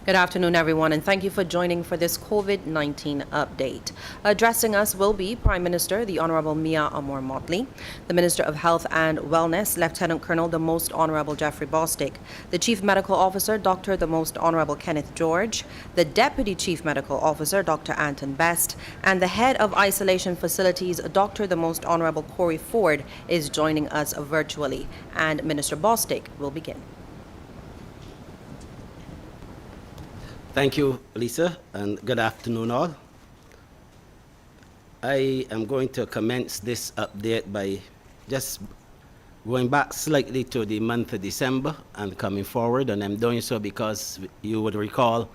Good afternoon, everyone, and thank you for joining for this COVID-19 update. Addressing us will be Prime Minister, the Honorable Mia Amor Motley, the Minister of Health and Wellness, Lieutenant Colonel the Most Honorable Jeffrey Bostic, the Chief Medical Officer, Dr. the Most Honorable Kenneth George, the Deputy Chief Medical Officer, Dr. Anton Best, and the Head of Isolation Facilities, Dr. the Most Honorable Corey Ford, is joining us virtually, and Minister Bostic will begin. Thank you, Lisa, and good afternoon all. I am going to commence this update by just going back slightly to the month of December and coming forward, and I'm doing so because you would recall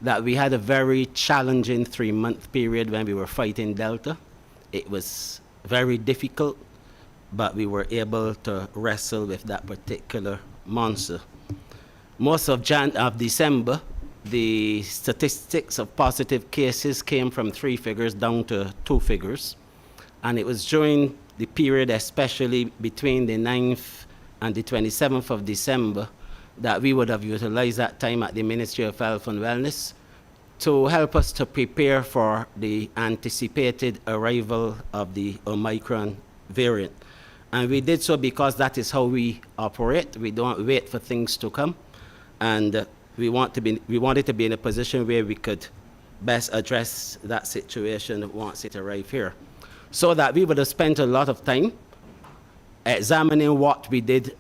that we had a very challenging 3-month period when we were fighting Delta. It was very difficult, but we were able to wrestle with that particular monster. Most of December, the statistics of positive cases came from 3 figures down to 2 figures. And it was during the period, especially between the 9th and the 27th of December, that we would have utilized that time at the Ministry of Health and Wellness to help us to prepare for the anticipated arrival of the Omicron variant. And we did so because that is how we operate. We don't wait for things to come. And we wanted to be in a position where we could best address that situation once it arrived here. So that we would have spent a lot of time examining what we did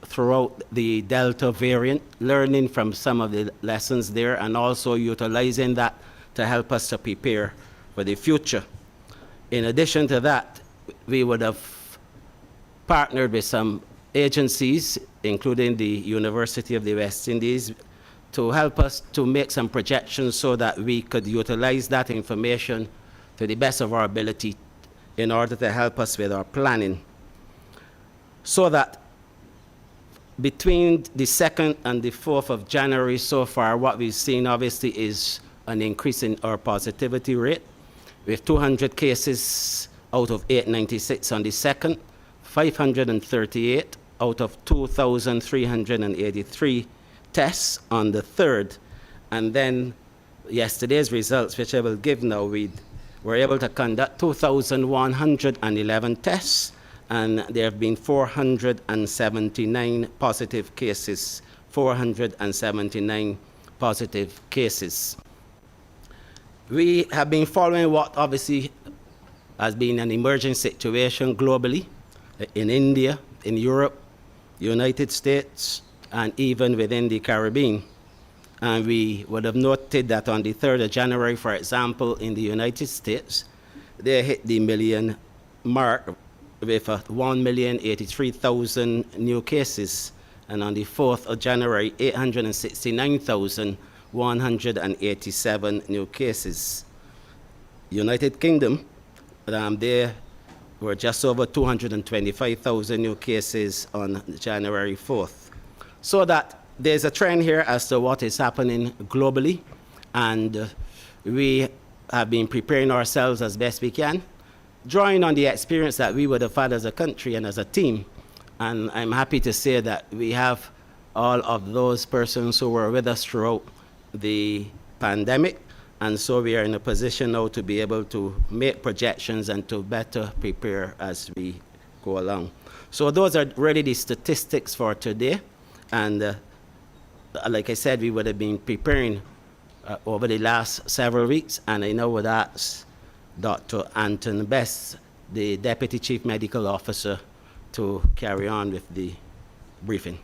throughout the Delta variant, learning from some of the lessons there, and also utilizing that to help us to prepare for the future. In addition to that, we would have partnered with some agencies, including the University of the West Indies, to help us to make some projections so that we could utilize that information to the best of our ability in order to help us with our planning. So that between the 2nd and the 4th of January so far, what we've seen obviously is an increase in our positivity rate, with 200 cases out of 896 on the 2nd, 538 out of 2,383 tests on the 3rd, and then yesterday's results, which I will give now, we were able to conduct 2,111 tests, and there have been 479 positive cases. 479 positive cases. We have been following what obviously has been an emerging situation globally, in India, in Europe, United States, and even within the Caribbean. And we would have noted that on the 3rd of January, for example, in the United States, they hit the million mark with 1,083,000 new cases. And on the 4th of January, 869,187 new cases. United Kingdom, there were just over 225,000 new cases on January 4th. So that there's a trend here as to what is happening globally, and we have been preparing ourselves as best we can, drawing on the experience that we would have had as a country and as a team. And I'm happy to say that we have all of those persons who were with us throughout the pandemic, and so we are in a position now to be able to make projections and to better prepare as we go along. So those are really the statistics for today. And like I said, we would have been preparing over the last several weeks, and I now would ask Dr. Anton Best, the Deputy Chief Medical Officer, to carry on with the briefing.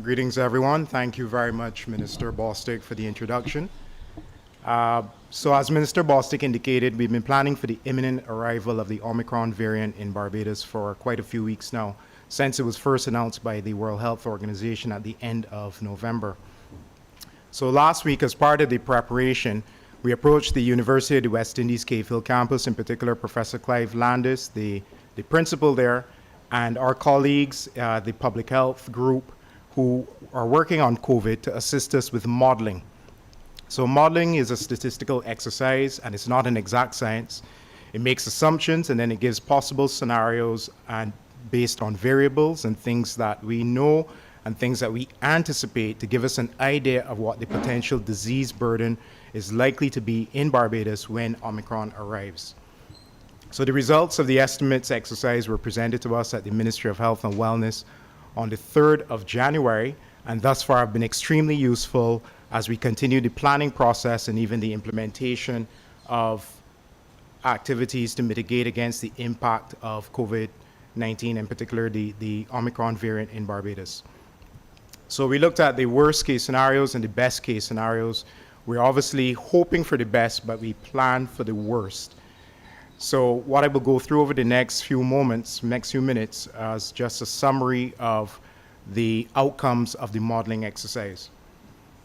Greetings, everyone. Thank you very much, Minister Bostic, for the introduction. So as Minister Bostic indicated, we've been planning for the imminent arrival of the Omicron variant in Barbados for quite a few weeks now, since it was first announced by the World Health Organization at the end of November. So last week, as part of the preparation, we approached the University of the West Indies Cave Hill campus, in particular Professor Clive Landis, the principal there, and our colleagues, the public health group, who are working on COVID to assist us with modeling. So modeling is a statistical exercise, and it's not an exact science. It makes assumptions, and then it gives possible scenarios and based on variables and things that we know and things that we anticipate to give us an idea of what the potential disease burden is likely to be in Barbados when Omicron arrives. So the results of the estimates exercise were presented to us at the Ministry of Health and Wellness on the 3rd of January, and thus far have been extremely useful as we continue the planning process and even the implementation of activities to mitigate against the impact of COVID-19, in particular the Omicron variant in Barbados. So we looked at the worst case scenarios and the best case scenarios. We're obviously hoping for the best, but we plan for the worst. So what I will go through over the next few minutes, as just a summary of the outcomes of the modeling exercise.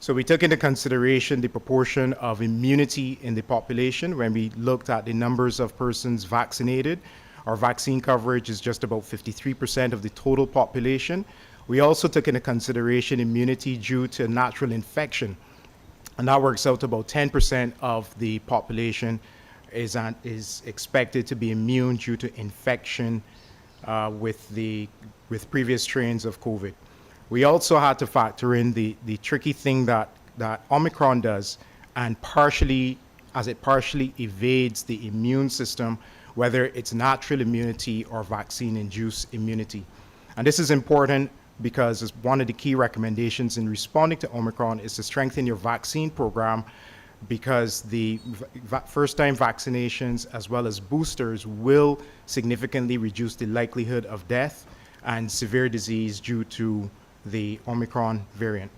So we took into consideration the proportion of immunity in the population when we looked at the numbers of persons vaccinated. Our vaccine coverage is just about 53% of the total population. We also took into consideration immunity due to natural infection, and that works out to about 10% of the population is expected to be immune due to infection with previous strains of COVID. We also had to factor in the tricky thing that Omicron does, and as it partially evades the immune system, whether it's natural immunity or vaccine-induced immunity. And this is important because it's one of the key recommendations in responding to Omicron is to strengthen your vaccine program, because the first-time vaccinations as well as boosters will significantly reduce the likelihood of death and severe disease due to the Omicron variant.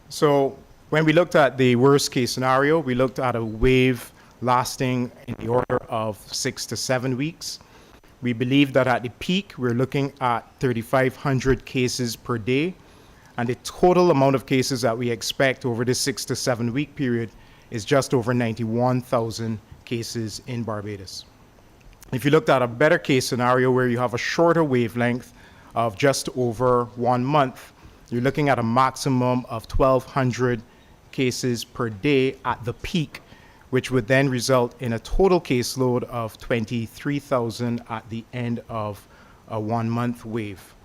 So when we looked at the worst-case scenario, we looked at a wave lasting in the order of 6 to 7 weeks. We believe that at the peak, we're looking at 3,500 cases per day, and the total amount of cases that we expect over this 6 to 7 week period is just over 91,000 cases in Barbados. If you looked at a better case scenario where you have a shorter wavelength of just over 1 month, you're looking at a maximum of 1,200 cases per day at the peak, which would then result in a total caseload of 23,000 at the end of a 1 month wave.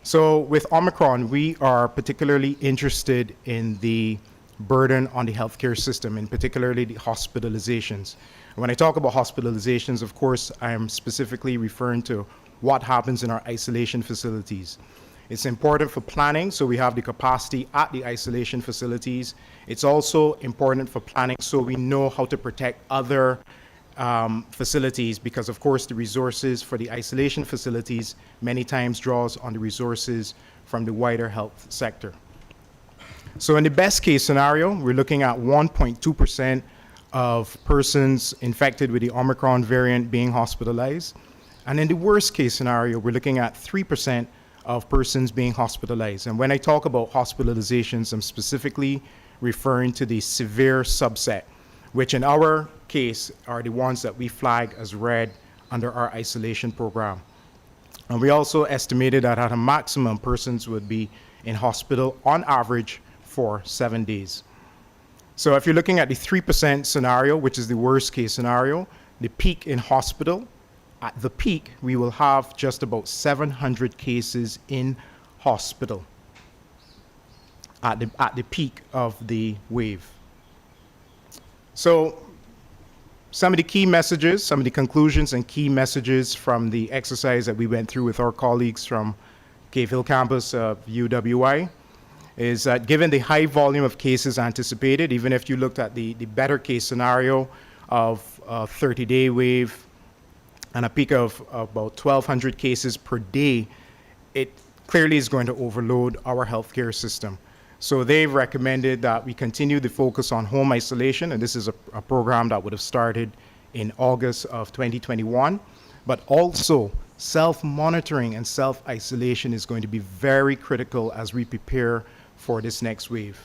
So with Omicron, we are particularly interested in the burden on the healthcare system, and particularly the hospitalizations. When I talk about hospitalizations, of course, I am specifically referring to what happens in our isolation facilities. It's important for planning, so we have the capacity at the isolation facilities. It's also important for planning so we know how to protect other facilities, because of course the resources for the isolation facilities many times draws on the resources from the wider health sector. So in the best case scenario, we're looking at 1.2% of persons infected with the Omicron variant being hospitalized. And in the worst case scenario, we're looking at 3% of persons being hospitalized. And when I talk about hospitalizations, I'm specifically referring to the severe subset, which in our case are the ones that we flag as red under our isolation program. And we also estimated that at a maximum, persons would be in hospital on average for 7 days. So if you're looking at the 3% scenario, which is the worst case scenario, the peak in hospital, at the peak, we will have just about 700 cases in hospital at the peak of the wave. So some of the key messages, some of the conclusions and key messages from the exercise that we went through with our colleagues from Cave Hill campus of UWI is that given the high volume of cases anticipated, even if you looked at the better case scenario of a 30-day wave and a peak of about 1,200 cases per day, it clearly is going to overload our healthcare system. So they've recommended that we continue the focus on home isolation, and this is a program that would have started in August of 2021, but also self-monitoring and self-isolation is going to be very critical as we prepare for this next wave.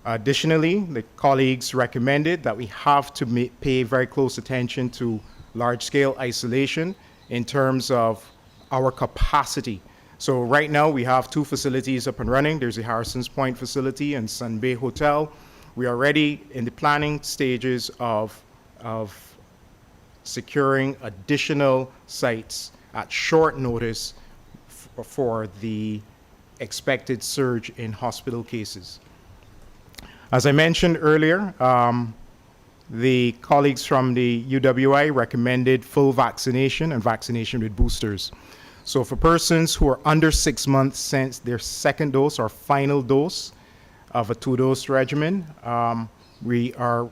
Additionally, the colleagues recommended that we have to pay very close attention to large-scale isolation in terms of our capacity. So right now we have 2 facilities up and running. There's the Harrison's Point facility and Sun Bay Hotel. We are already in the planning stages of of securing additional sites at short notice for the expected surge in hospital cases. As I mentioned earlier, the colleagues from the UWI recommended full vaccination and vaccination with boosters. So for persons who are under 6 months since their second dose or final dose of a 2-dose regimen, we are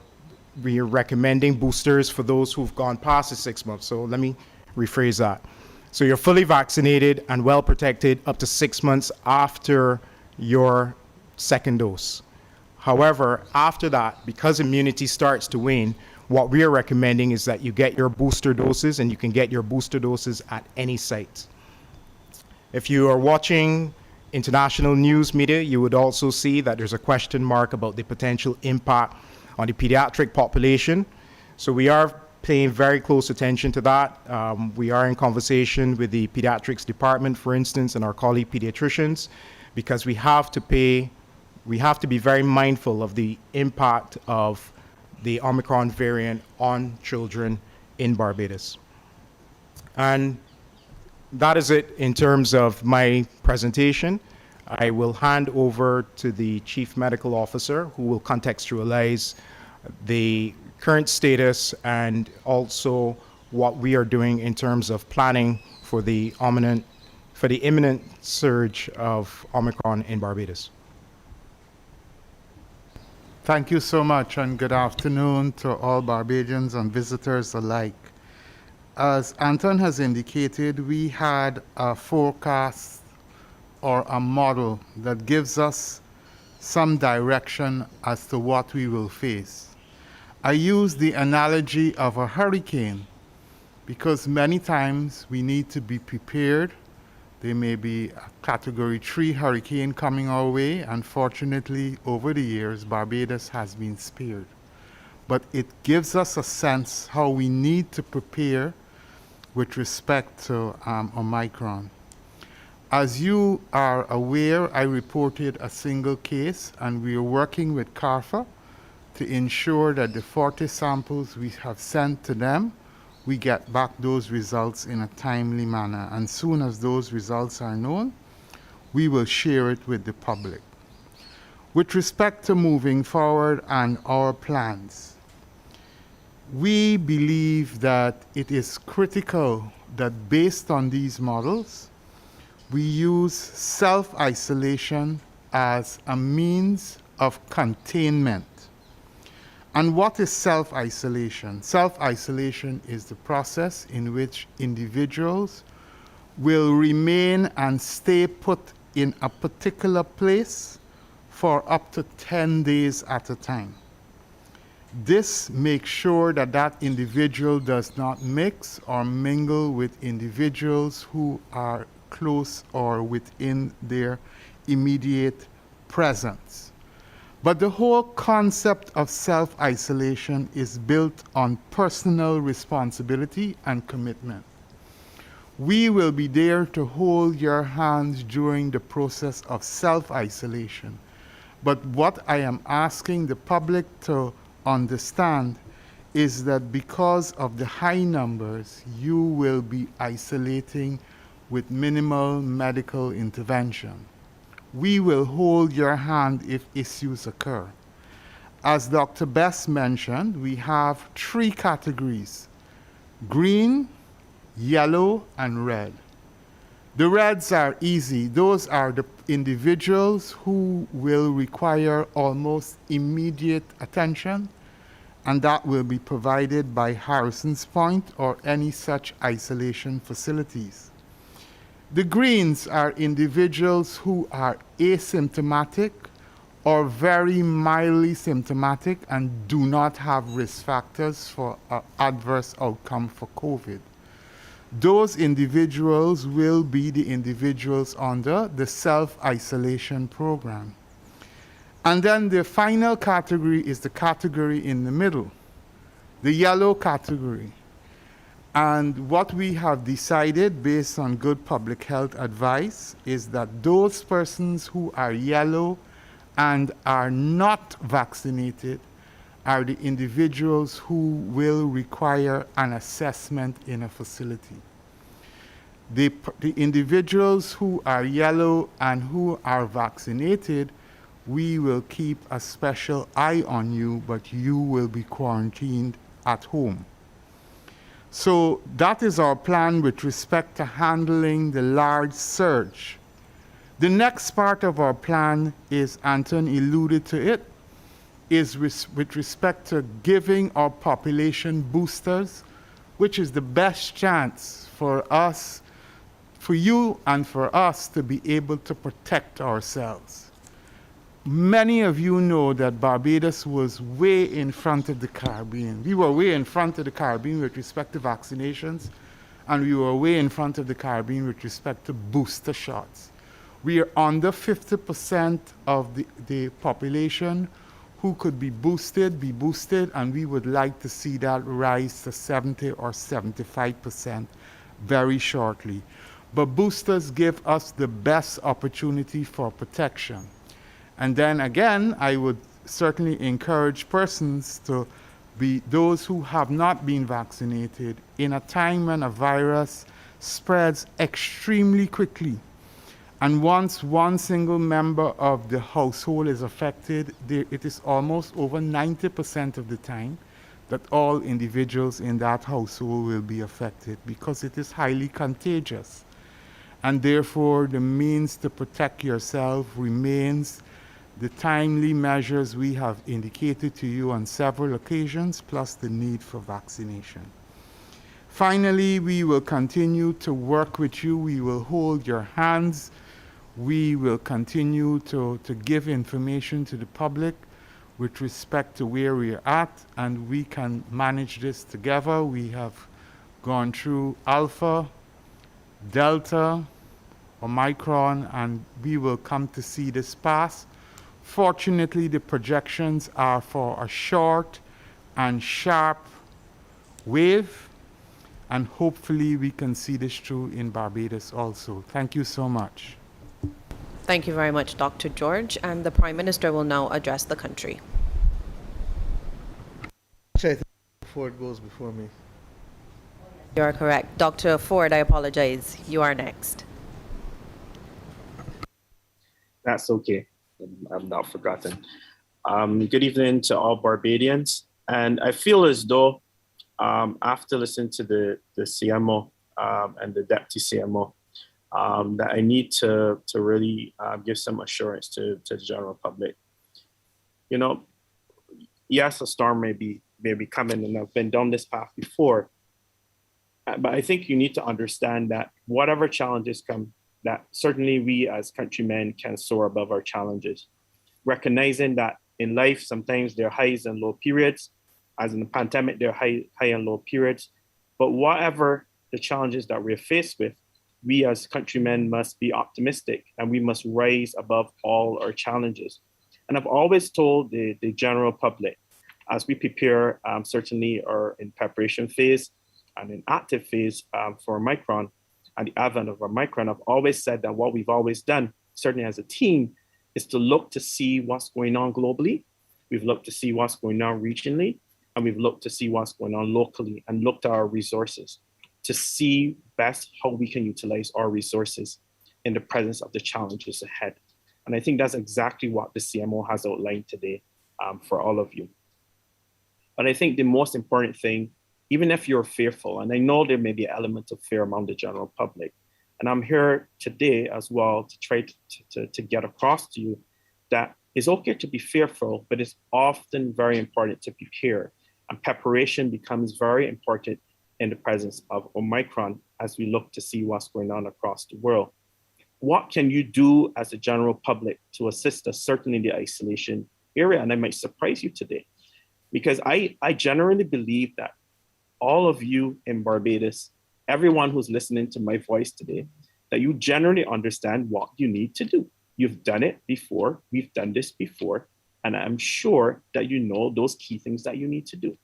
recommending boosters for those who've gone past the 6 months. So let me rephrase that. So you're fully vaccinated and well protected up to 6 months after your second dose. However, after that, because immunity starts to wane, what we are recommending is that you get your booster doses, and you can get your booster doses at any site. If you are watching international news media, you would also see that there's a question mark about the potential impact on the pediatric population. So we are paying very close attention to that. We are in conversation with the pediatrics department, for instance, and our colleague pediatricians, because we have to be very mindful of the impact of the Omicron variant on children in Barbados. And that is it in terms of my presentation. I will hand over to the Chief Medical Officer, who will contextualize the current status and also what we are doing in terms of planning for the imminent surge of Omicron in Barbados. Thank you so much, and good afternoon to all Barbadians and visitors alike. As Anton has indicated, we had a forecast or a model that gives us some direction as to what we will face. I use the analogy of a hurricane because many times we need to be prepared. There may be a Category 3 hurricane coming our way. Unfortunately, over the years, Barbados has been spared. But it gives us a sense how we need to prepare with respect to Omicron. As you are aware, I reported a single case, and we are working with CARFA to ensure that the 40 samples we have sent to them, we get back those results in a timely manner. And soon as those results are known, we will share it with the public. With respect to moving forward and our plans, we believe that it is critical that based on these models, we use self-isolation as a means of containment. And what is self-isolation? Self-isolation is the process in which individuals will remain and stay put in a particular place for up to 10 days at a time. This makes sure that that individual does not mix or mingle with individuals who are close or within their immediate presence. But the whole concept of self-isolation is built on personal responsibility and commitment. We will be there to hold your hands during the process of self-isolation. But what I am asking the public to understand is that because of the high numbers, you will be isolating with minimal medical intervention. We will hold your hand if issues occur. As Dr. Best mentioned, we have 3 categories: green, yellow, and red. The reds are easy. Those are the individuals who will require almost immediate attention, and that will be provided by Harrison's Point or any such isolation facilities. The greens are individuals who are asymptomatic or very mildly symptomatic and do not have risk factors for an adverse outcome for COVID. Those individuals will be the individuals under the self-isolation program. And then the final category is the category in the middle, the yellow category. And what we have decided based on good public health advice is that those persons who are yellow and are not vaccinated are the individuals who will require an assessment in a facility. The individuals who are yellow and who are vaccinated, we will keep a special eye on you, but you will be quarantined at home. So that is our plan with respect to handling the large surge. The next part of our plan is, Anton alluded to it, is with respect to giving our population boosters, which is the best chance for us, for you and for us to be able to protect ourselves. Many of you know that Barbados was way in front of the Caribbean. We were way in front of the Caribbean with respect to vaccinations, and we were way in front of the Caribbean with respect to booster shots. We are under 50% of the population who could be boosted, and we would like to see that rise to 70 or 75% very shortly. But boosters give us the best opportunity for protection. And then again, I would certainly encourage persons to be those who have not been vaccinated in a time when a virus spreads extremely quickly. And once one single member of the household is affected, it is almost over 90% of the time that all individuals in that household will be affected because it is highly contagious. And therefore, the means to protect yourself remains the timely measures we have indicated to you on several occasions, plus the need for vaccination. Finally, we will continue to work with you. We will hold your hands. We will continue to give information to the public with respect to where we are at, and we can manage this together. We have gone through Alpha, Delta, Omicron, and we will come to see this pass. Fortunately, the projections are for a short and sharp wave, and hopefully we can see this through in Barbados also. Thank you so much. Thank you very much, Dr. George. And the Prime Minister will now address the country. Actually, I think Ford goes before me. You are correct. Dr. Ford, I apologize. You are next. That's okay. I'm not forgotten. Good evening to all Barbadians. And I feel as though after listening to the CMO and the Deputy CMO, that I need to really give some assurance to the general public. You know, yes, a storm may be coming, and I've been down this path before. But I think you need to understand that whatever challenges come, that certainly we as countrymen can soar above our challenges. Recognizing that in life, sometimes there are highs and low periods, as in the pandemic, there are high and low periods. But whatever the challenges that we're faced with, we as countrymen must be optimistic, and we must rise above all our challenges. And I've always told the general public, as we prepare, certainly are in preparation phase and in active phase for Omicron, and the advent of Omicron, I've always said that what we've always done, certainly as a team, is to look to see what's going on globally. We've looked to see what's going on regionally, and we've looked to see what's going on locally, and looked at our resources to see best how we can utilize our resources in the presence of the challenges ahead. And I think that's exactly what the CMO has outlined today for all of you. But I think the most important thing, even if you're fearful, and I know there may be an element of fear among the general public, and I'm here today as well to try to get across to you that it's okay to be fearful, but it's often very important to prepare. And preparation becomes very important in the presence of Omicron as we look to see what's going on across the world. What can you do as a general public to assist us, certainly in the isolation area? And I might surprise you today, because I generally believe that all of you in Barbados, everyone who's listening to my voice today, that you generally understand what you need to do. You've done it before, we've done this before, and I'm sure that you know those key things that you need to do.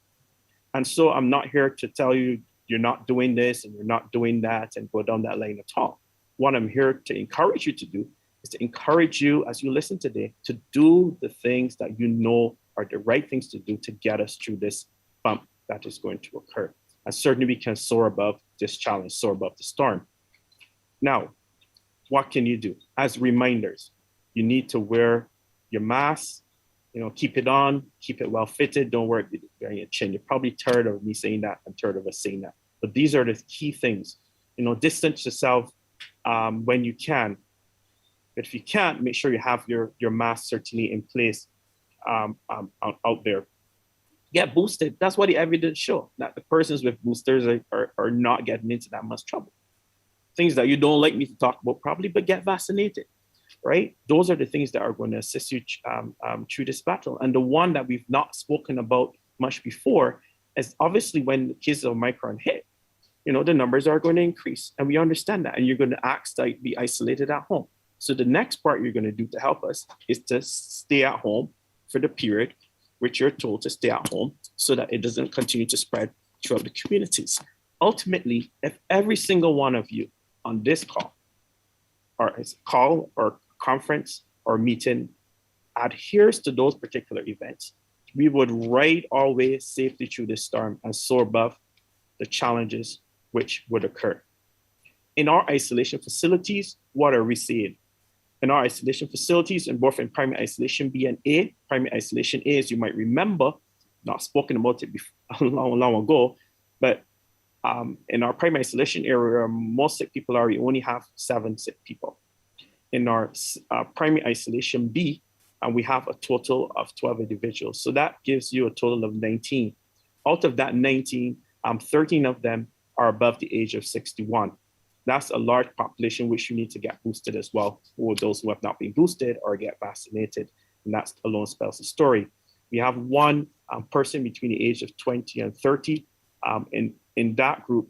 And so I'm not here to tell you you're not doing this and you're not doing that and go down that lane at all. What I'm here to encourage you to do is to encourage you as you listen today to do the things that you know are the right things to do to get us through this bump that is going to occur. And certainly we can soar above this challenge, soar above the storm. Now, what can you do? As reminders, you need to wear your mask, keep it on, keep it well fitted. Don't wear it behind your chin. You're probably tired of me saying that and tired of us saying that. But these are the key things. Distance yourself when you can. But if you can't, make sure you have your mask certainly in place out there. Get boosted. That's what the evidence shows, that the persons with boosters are not getting into that much trouble. Things that you don't like me to talk about probably, but get vaccinated, right? Those are the things that are going to assist you through this battle. And the one that we've not spoken about much before is obviously when the cases of Omicron hit, the numbers are going to increase. And we understand that. And you're going to ask to be isolated at home. So the next part you're going to do to help us is to stay at home for the period which you're told to stay at home so that it doesn't continue to spread throughout the communities. Ultimately, if every single one of you on this call or conference or meeting adheres to those particular events, we would ride our way safely through this storm and soar above the challenges which would occur. In our isolation facilities, what are we seeing? In our isolation facilities, and both in primary isolation B and A, primary isolation A, as you might remember, not spoken about it before, long ago, but in our primary isolation area, most sick people are, we only have 7 sick people. In our primary isolation B, we have a total of 12 individuals. So that gives you a total of 19. Out of that 19, 13 of them are above the age of 61. That's a large population which you need to get boosted as well, or those who have not been boosted or get vaccinated. And that alone spells the story. We have one person between the age of 20 and 30 in that group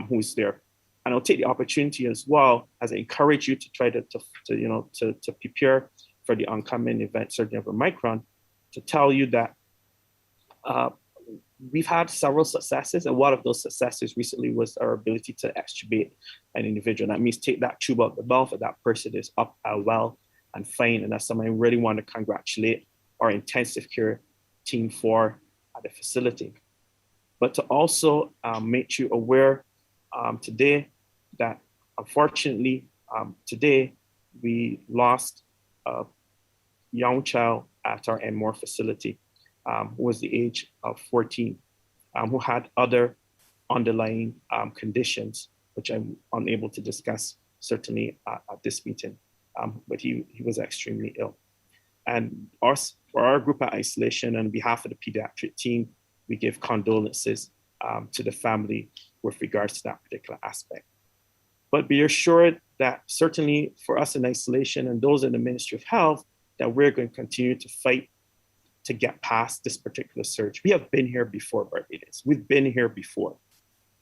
who's there. And I'll take the opportunity as well, as I encourage you to try to prepare for the oncoming event, certainly of Omicron, to tell you that we've had several successes, and one of those successes recently was our ability to extubate an individual. That means take that tube out the mouth, and that person is up well and fine. And that's something I really want to congratulate our intensive care team for at the facility. But to also make you aware today that unfortunately today we lost a young child at our Enmore facility. Who was the age of 14, who had other underlying conditions, which I'm unable to discuss certainly at this meeting, but he was extremely ill. And us, for our group at isolation, and on behalf of the pediatric team, we give condolences to the family with regards to that particular aspect. But be assured that certainly for us in isolation and those in the Ministry of Health, that we're going to continue to fight to get past this particular surge. We have been here before, Barbados. We've been here before.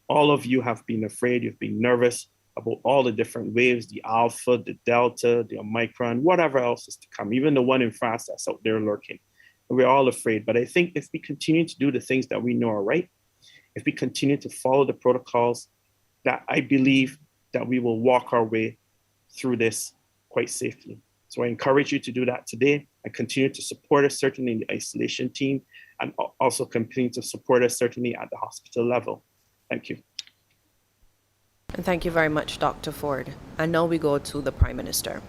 All of you have been afraid, you've been nervous about all the different waves, the Alpha, the Delta, the Omicron, whatever else is to come, even the one in France that's out there lurking. And we're all afraid. But I think if we continue to do the things that we know are right, if we continue to follow the protocols, that I believe that we will walk our way through this quite safely. So I encourage you to do that today and continue to support us certainly in the isolation team, and also continue to support us certainly at the hospital level. Thank you. And thank you very much, Dr. Ford. And now we go to the Prime Minister.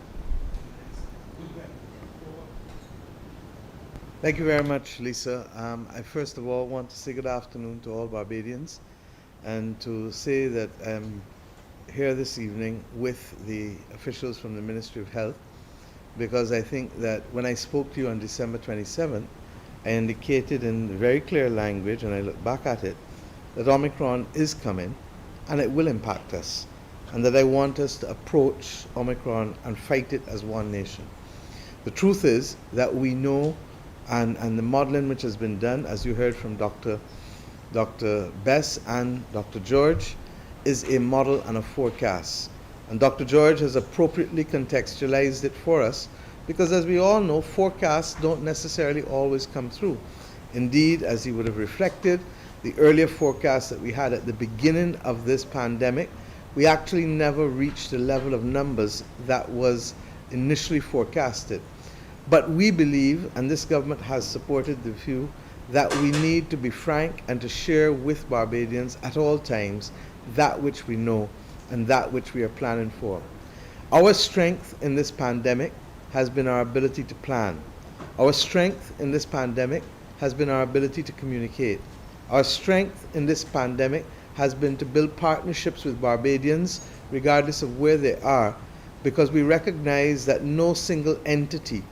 Thank you very much, Lisa. I first of all want to say good afternoon to all Barbadians, and to say that I'm here this evening with the officials from the Ministry of Health, because I think that when I spoke to you on December 27th, I indicated in very clear language, and I look back at it, that Omicron is coming and it will impact us, and that I want us to approach Omicron and fight it as one nation. The truth is that we know, and the modeling which has been done, as you heard from Dr. Bess and Dr. George, is a model and a forecast. And Dr. George has appropriately contextualized it for us, because as we all know, forecasts don't necessarily always come through. Indeed, as he would have reflected, the earlier forecasts that we had at the beginning of this pandemic, we actually never reached the level of numbers that was initially forecasted. But we believe, and this government has supported the view, that we need to be frank and to share with Barbadians at all times that which we know and that which we are planning for. Our strength in this pandemic has been our ability to plan. Our strength in this pandemic has been our ability to communicate. Our strength in this pandemic has been to build partnerships with Barbadians, regardless of where they are, because we recognize that no single entity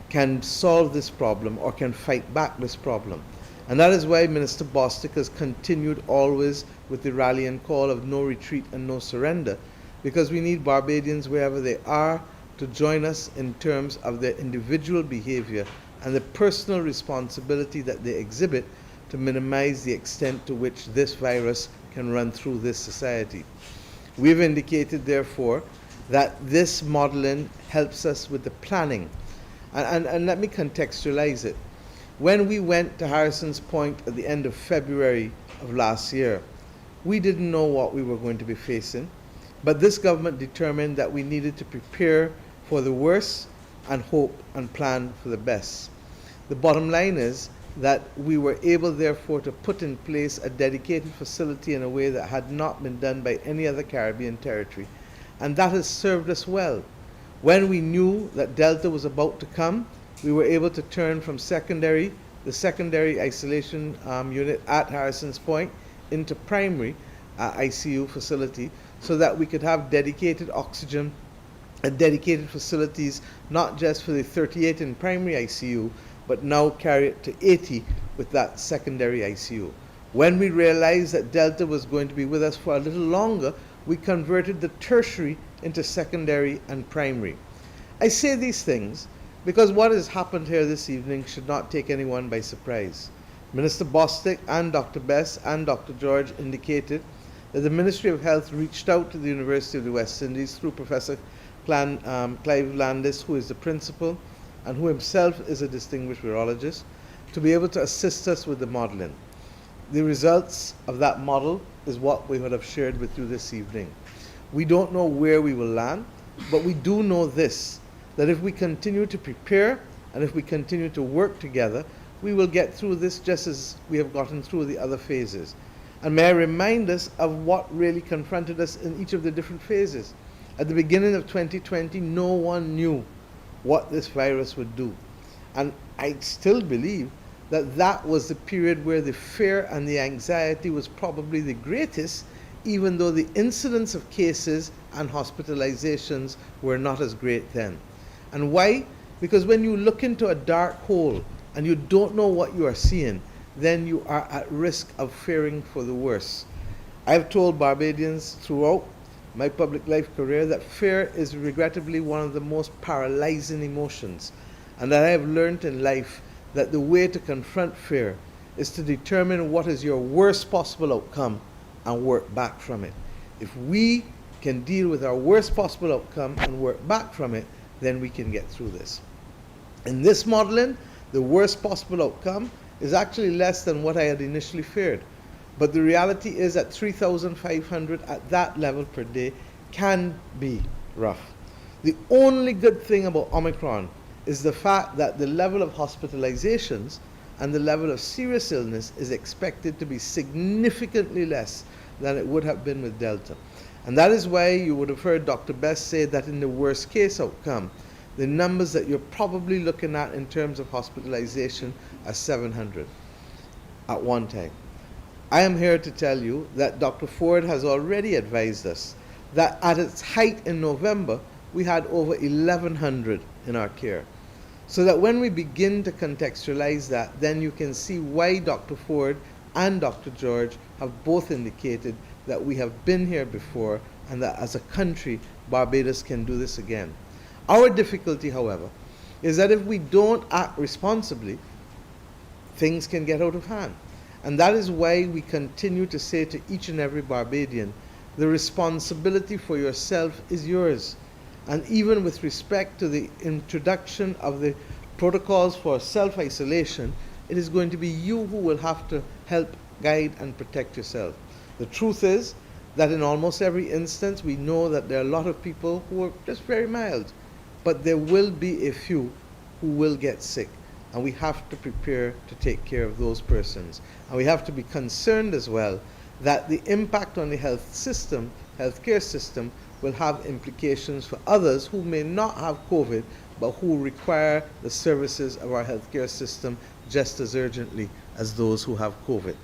can solve this problem or can fight back this problem. And that is why Minister Bostic has continued always with the rallying call of no retreat and no surrender, because we need Barbadians wherever they are to join us in terms of their individual behavior and the personal responsibility that they exhibit to minimize the extent to which this virus can run through this society. We've indicated, therefore, that this modeling helps us with the planning. And let me contextualize it. When we went to Harrison's Point at the end of February of last year, we didn't know what we were going to be facing, but this government determined that we needed to prepare for the worst and hope and plan for the best. The bottom line is that we were able, therefore, to put in place a dedicated facility in a way that had not been done by any other Caribbean territory, and that has served us well. When we knew that Delta was about to come, we were able to turn from the secondary isolation unit at Harrison's Point into primary ICU facility, so that we could have dedicated oxygen and dedicated facilities, not just for the 38 in primary ICU, but now carry it to 80 with that secondary ICU. When we realized that Delta was going to be with us for a little longer, we converted the tertiary into secondary and primary. I say these things because what has happened here this evening should not take anyone by surprise. Minister Bostic and Dr. Bess and Dr. George indicated that the Ministry of Health reached out to the University of the West Indies through Professor Clive Landis, who is the principal and who himself is a distinguished virologist, to be able to assist us with the modeling. The results of that model is what we would have shared with you this evening. We don't know where we will land, but we do know this, that if we continue to prepare and if we continue to work together, we will get through this just as we have gotten through the other phases. And may I remind us of what really confronted us in each of the different phases. At the beginning of 2020, no one knew what this virus would do. And I still believe that that was the period where the fear and the anxiety was probably the greatest, even though the incidence of cases and hospitalizations were not as great then. And why? Because when you look into a dark hole and you don't know what you are seeing, then you are at risk of fearing for the worst. I've told Barbadians throughout my public life career that fear is regrettably one of the most paralyzing emotions, and that I have learned in life that the way to confront fear is to determine what is your worst possible outcome and work back from it. If we can deal with our worst possible outcome and work back from it, then we can get through this. In this modeling, the worst possible outcome is actually less than what I had initially feared. But the reality is that 3,500 at that level per day can be rough. The only good thing about Omicron is the fact that the level of hospitalizations and the level of serious illness is expected to be significantly less than it would have been with Delta. And that is why you would have heard Dr. Best say that in the worst case outcome, the numbers that you're probably looking at in terms of hospitalization are 700 at one time. I am here to tell you that Dr. Ford has already advised us that at its height in November, we had over 1,100 in our care. So that when we begin to contextualize that, then you can see why Dr. Ford and Dr. George have both indicated that we have been here before and that as a country, Barbados can do this again. Our difficulty, however, is that if we don't act responsibly, things can get out of hand. And that is why we continue to say to each and every Barbadian, the responsibility for yourself is yours. And even with respect to the introduction of the protocols for self-isolation, it is going to be you who will have to help guide and protect yourself. The truth is that in almost every instance, we know that there are a lot of people who are just very mild, but there will be a few who will get sick. And we have to prepare to take care of those persons. And we have to be concerned as well that the impact on the healthcare system, will have implications for others who may not have COVID, but who require the services of our healthcare system just as urgently as those who have COVID.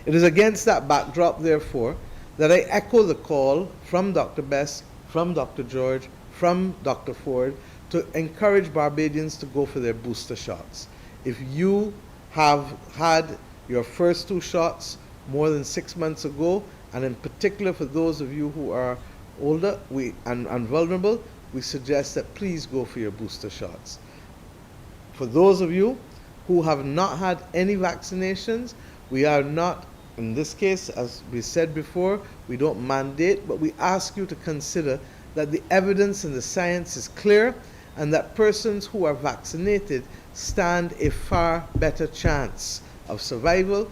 It is against that backdrop, therefore, that I echo the call from Dr. Best, from Dr. George, from Dr. Ford, to encourage Barbadians to go for their booster shots. If you have had your first 2 shots more than 6 months ago, and in particular for those of you who are older and vulnerable, we suggest that please go for your booster shots. For those of you who have not had any vaccinations, we are not, in this case, as we said before, we don't mandate, but we ask you to consider that the evidence and the science is clear, and that persons who are vaccinated stand a far better chance of survival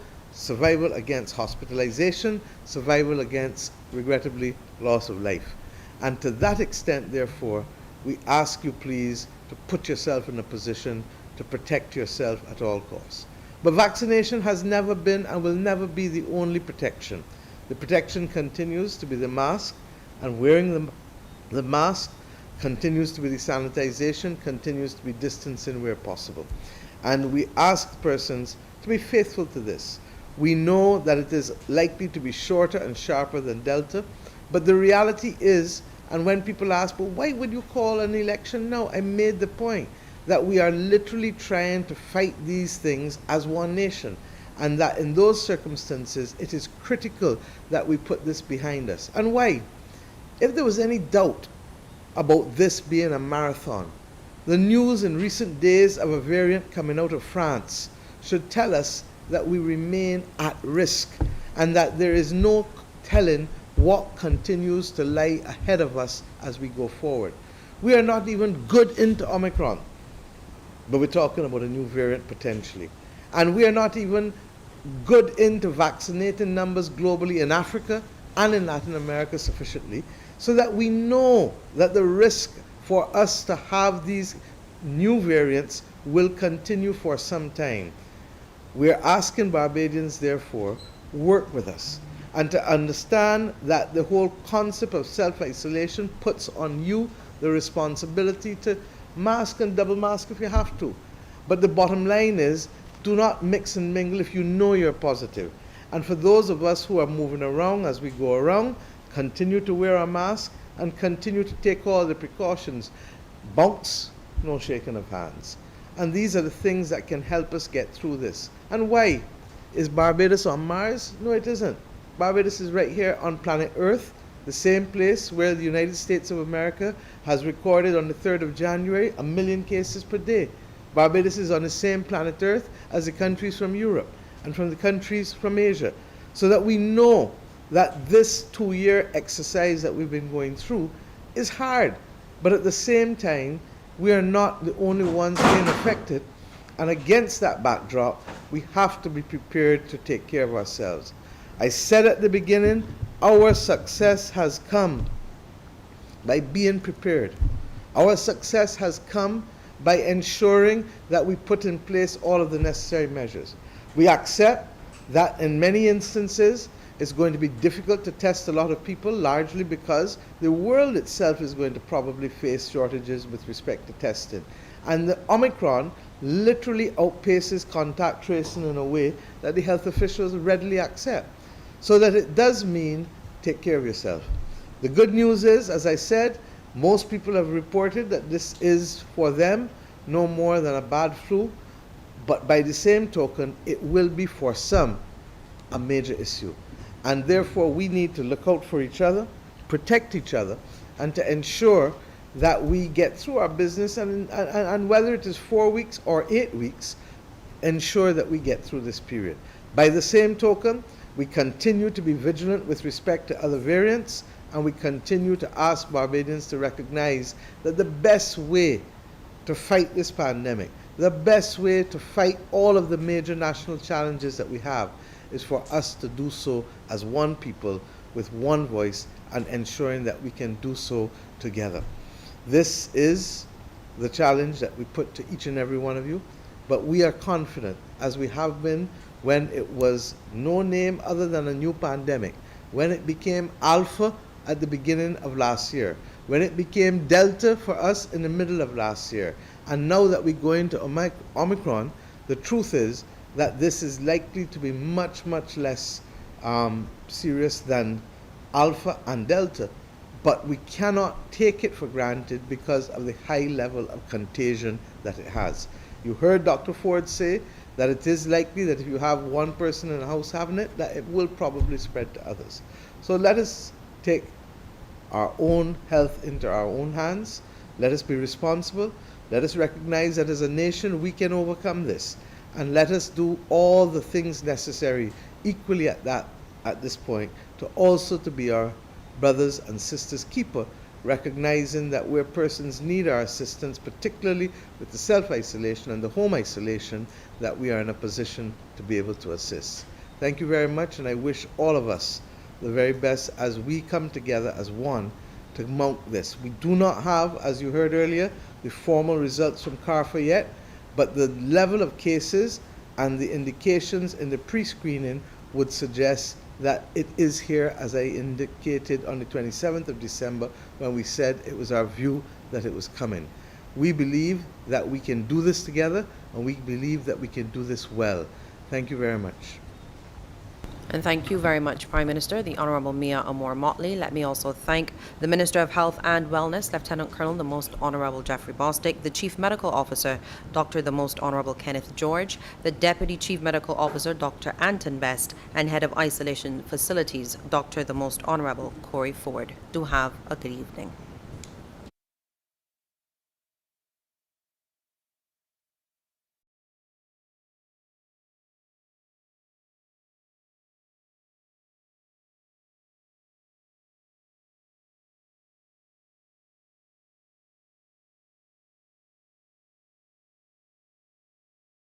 against hospitalization, survival against, regrettably, loss of life. And to that extent, therefore, we ask you please to put yourself in a position to protect yourself at all costs. But vaccination has never been and will never be the only protection. The protection continues to be the mask, and wearing the mask continues to be the sanitization, continues to be distancing where possible. And we ask persons to be faithful to this. We know that it is likely to be shorter and sharper than Delta, but the reality is, and when people ask, well, why would you call an election now? I made the point that we are literally trying to fight these things as one nation, and that in those circumstances, it is critical that we put this behind us. And why? If there was any doubt about this being a marathon, the news in recent days of a variant coming out of France should tell us that we remain at risk, and that there is no telling what continues to lie ahead of us as we go forward. We are not even good into Omicron, but we're talking about a new variant potentially. And we are not even good into vaccinating numbers globally in Africa and in Latin America sufficiently, so that we know that the risk for us to have these new variants will continue for some time. We are asking Barbadians, therefore, work with us, and to understand that the whole concept of self-isolation puts on you the responsibility to mask and double mask if you have to. But the bottom line is, do not mix and mingle if you know you're positive. And for those of us who are moving around as we go around, continue to wear a mask and continue to take all the precautions. Bounce, no shaking of hands. And these are the things that can help us get through this. And why? Is Barbados on Mars? No, it isn't. Barbados is right here on planet Earth, the same place where the United States of America has recorded on the 3rd of January 1 million cases per day. Barbados is on the same planet Earth as the countries from Europe and from the countries from Asia. So that we know that this 2-year exercise that we've been going through is hard. But at the same time, we are not the only ones being affected. And against that backdrop, we have to be prepared to take care of ourselves. I said at the beginning, our success has come by being prepared. Our success has come by ensuring that we put in place all of the necessary measures. We accept that in many instances, it's going to be difficult to test a lot of people, largely because the world itself is going to probably face shortages with respect to testing. And the Omicron literally outpaces contact tracing in a way that the health officials readily accept. So that it does mean take care of yourself. The good news is, as I said, most people have reported that this is for them no more than a bad flu, but by the same token, it will be for some a major issue. And therefore, we need to look out for each other, protect each other, and to ensure that we get through our business, and whether it is 4 weeks or 8 weeks, ensure that we get through this period. By the same token, we continue to be vigilant with respect to other variants, and we continue to ask Barbadians to recognize that the best way to fight this pandemic, the best way to fight all of the major national challenges that we have, is for us to do so as one people with one voice, and ensuring that we can do so together. This is the challenge that we put to each and every one of you, but we are confident, as we have been when it was no name other than a new pandemic, when it became Alpha at the beginning of last year, when it became Delta for us in the middle of last year, and now that we go into Omicron, the truth is that this is likely to be much, much less serious than Alpha and Delta, but we cannot take it for granted because of the high level of contagion that it has. You heard Dr. Ford say that it is likely that if you have one person in a house having it, that it will probably spread to others. So let us take our own health into our own hands. Let us be responsible. Let us recognize that as a nation we can overcome this. And let us do all the things necessary equally at this point to also to be our brothers and sisters keeper, recognizing that where persons need our assistance, particularly with the self-isolation and the home isolation, that we are in a position to be able to assist. Thank you very much, and I wish all of us the very best as we come together as one to mount this. We do not have, as you heard earlier, the formal results from CARFA yet, but the level of cases and the indications in the pre-screening would suggest that it is here, as I indicated on the 27th of December when we said it was our view that it was coming. We believe that we can do this together, and we believe that we can do this well. Thank you very much. And thank you very much, Prime Minister, the Honorable Mia Motley. Let me also thank the Minister of Health and Wellness, Lieutenant Colonel the Most Honorable Jeffrey Bostic, the Chief Medical Officer, Dr. the Most Honorable Kenneth George, the Deputy Chief Medical Officer, Dr. Anton Best, and Head of Isolation Facilities, Dr. the Most Honorable Corey Ford. Do have a good evening.